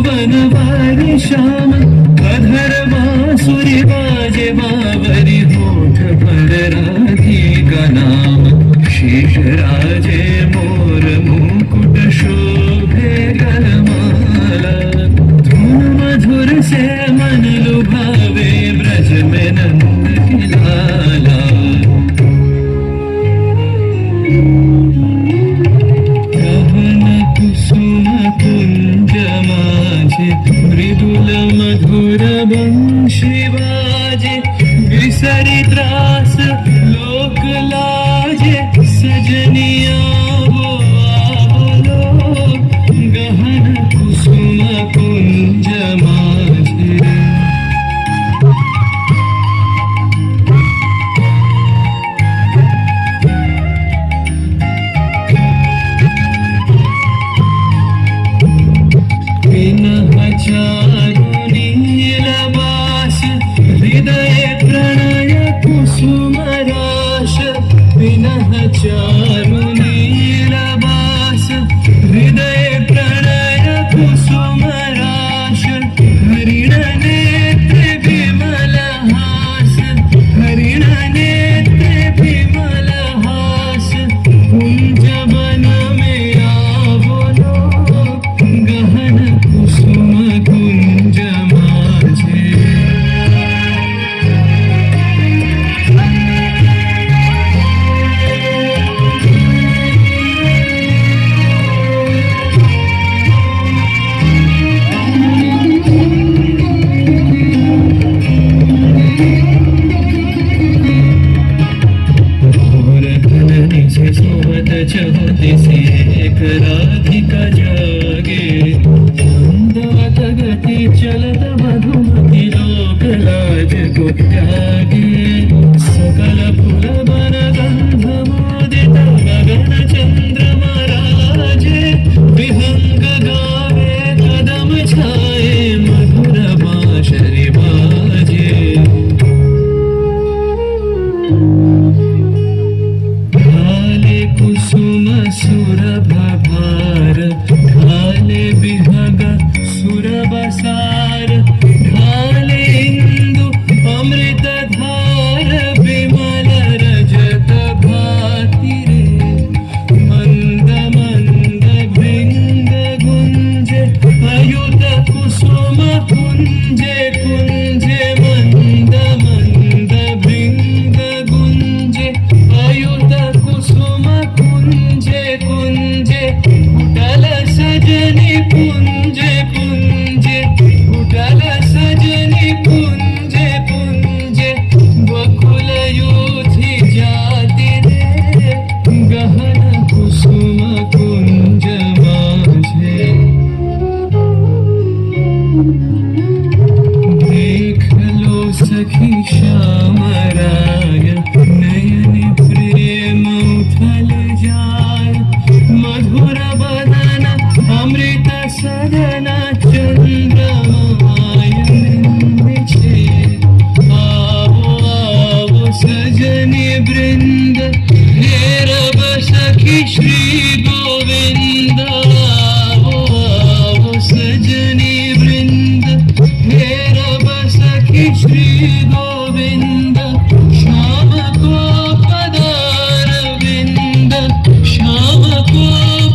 बनवारी श्याम अधर बांसुरी बाजे बावरी होठ पर राधिका नाम शेष राजे मोर मुकुट शोभे गलमाला धुन मधुर से मन लुभावे ब्रज में नंद की लाला कुसुम कुंज माझे मृदुल मधुर वंशी बाजे विसरी त्रास लोक लाजे सजनिया वो आवलो गहन कुसुम कुंज माझे नीलवास हृदय प्रणय कुसुम राश विनः चारु नीलवास हृदय प्रणय कुसुम राश हरिण नेत्र विमल हास हरिण नेत्र विमल हास कुंज वन में आवलो गहन कुसुम कुंज माझे से सोवत चहोते से एक राधिका जागे छंदवत गति चलत मधुमति लोक लाज को त्यागे सकल फूल वन गंध मोदित गगन चंद्रमा राजे विहंग गावे कदम छाए मधुर बांसुरी बाजे कुसुम सुरभ भार ढाले विहग सुरबसार ढाले इंदु अमृत धार विमल रजत भाति रे मंद मंद भृंग गुंज अयुत कुसुम कुंजे कुंजे मंद मंद भृंग गुंजे अयुत कुसुम कुंजे कुंजे उठल सजनी कुंजे कुंजे उठल सजनी कुंजे कुंजे बकुल योधि जाति रे गहन कुसुम कुंज माझे देख लो सखी श्याम राय नयन प्रेम उथल जाय मधुर बदन अमृत सदन चंद्रमायन छे आवो आवो सजनी वृंद हेरब सखी श्री गोविंद आवो आवो सजनी वृंद हेरब सखी श्री गोविंद श्याम को पदार विंद श्याम को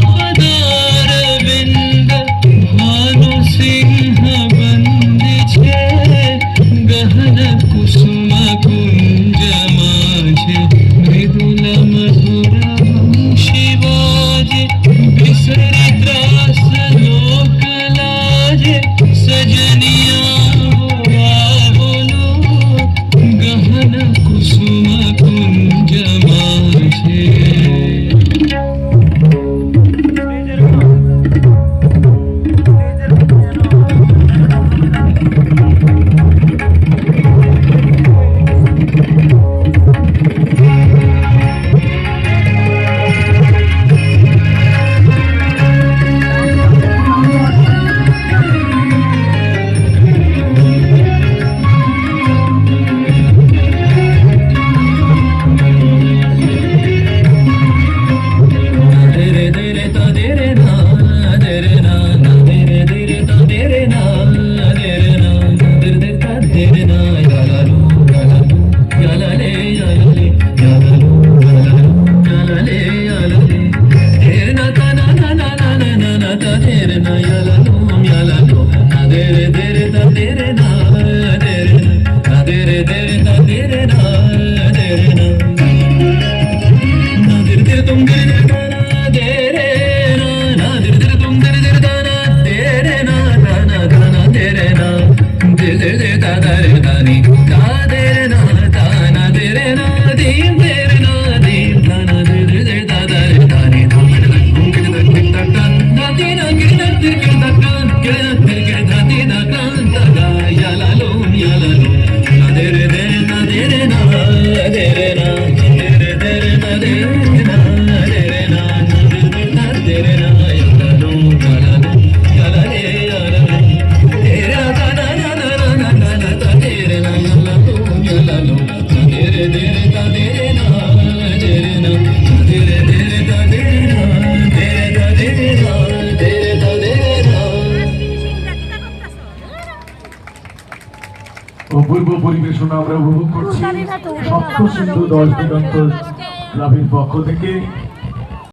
पदार विंद भानु सिंह बंद छे गहन कुसुम कुंज माझे मृदुल मधुर वंशी बाजे बिसरी त्रास लोक लाजे सजनिया बोलो गहन कुसुम कुंज माझे অপূর্ব পরিবেশনা আমরা উপভোগ করছি সপ্ত সিন্ধু 10 দিগন্ত ক্লাবের পক্ষ থেকে।